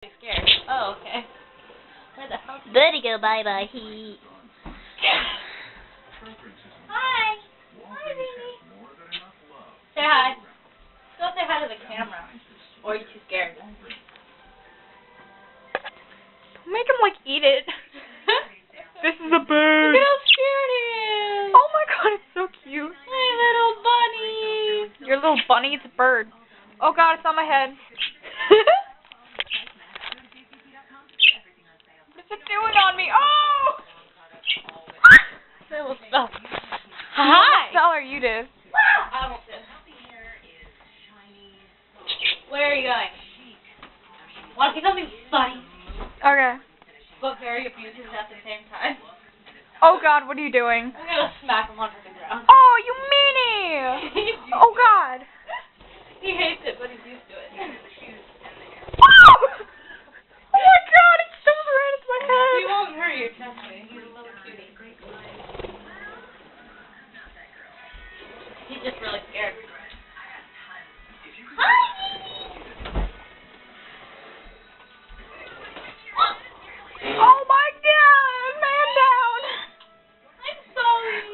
Scared. Oh, okay. Where the hell did Buddy go bye-bye, he... Hi! Hi, baby. Say hi. Go say hi to the camera. Or are you too scared? Don't make him, like, eat it. This is a bird. Look at how scared he is. Oh my god, it's so cute. Hey, little bunny. Your little bunny, it's a bird. Oh god, it's on my head. What's it doing on me? Oh! It will stop. Hi! Tell her you did. I almost did. Where are you going? Want to see something funny, Okay. but very abusive at the same time? Oh god, what are you doing? I'm gonna smack him onto the ground. Oh, you meanie! Oh god. He hates it, but he's used to it. Oh! Oh my god, it still right into my head. He won't hurt you, trust me. He's a little cutie. He's just really scared. Hi! Oh my god, man down. I'm sorry.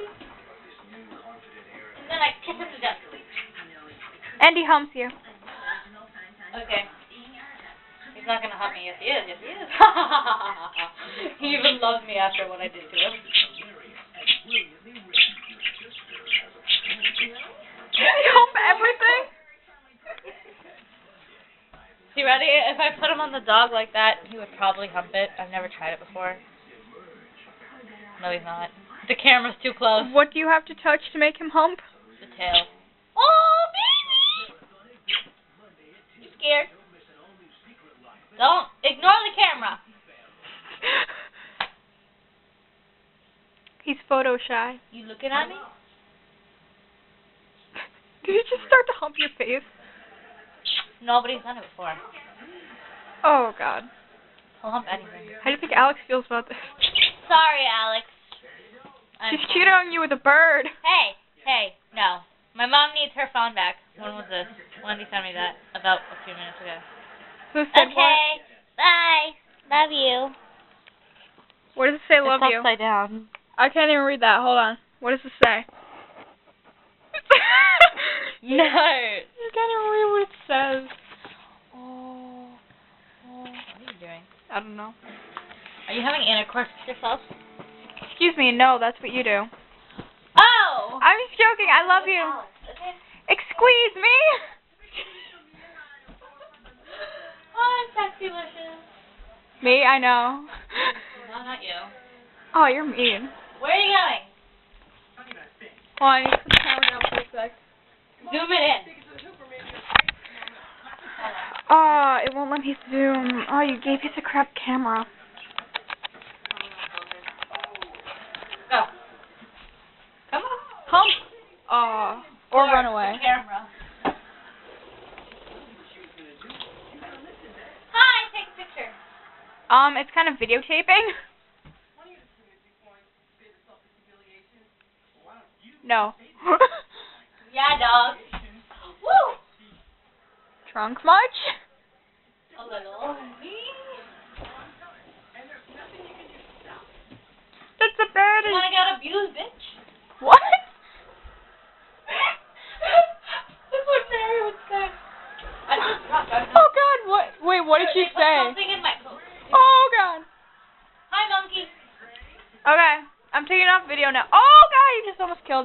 And then I kiss him to death. And he humps you. Okay. He's not gonna hump me. Yes, he is. Yes, he is. He even loves me after what I did to him. You hump everything? You ready? If I put him on the dog like that, he would probably hump it. I've never tried it before. No, he's not. The camera's too close. What do you have to touch to make him hump? The tail. Oh, baby! You scared? Don't ignore the camera. He's photo shy. You looking at me? Did he just start to hump your face? Nobody's done it before. Oh god. He'll hump anything. How do you think Alex feels about this? Sorry, Alex. She's cheated on you with a bird. Hey, no. My mom needs her phone back. When was this? When did he send me that? About a few minutes ago. Who said Okay, bye. Love you. What does it say, love it's you? upside down. I can't even read that. Hold on. What does it say? No. You can't even read what it says. Oh. What are you doing? I don't know. Are you having intercourse with yourself? Excuse me, no, that's what you do. Oh! I'm just joking, I love you. Okay. Excuse me? Oh, sexy wishes. Me, I know. No, not you. Oh, you're mean. Where are you going? Hold on, I need to put the camera down for a sec. Zoom it in. Oh, it won't let me zoom. Oh, you gave us a crap camera. Go. Come on. Hump. Oh, or run away. The camera. Hi, take a picture. It's kind of videotaping. No. Yeah, dog. Woo! Drunk much? A little. That's a bird. You wanna get abused, bitch? What? That's what Mary would say. I just dropped out. Oh god, what? Wait, what did she say? Something in my coat. Oh god. Hi, monkey. Okay, I'm taking off video now. Oh god, you just almost killed it.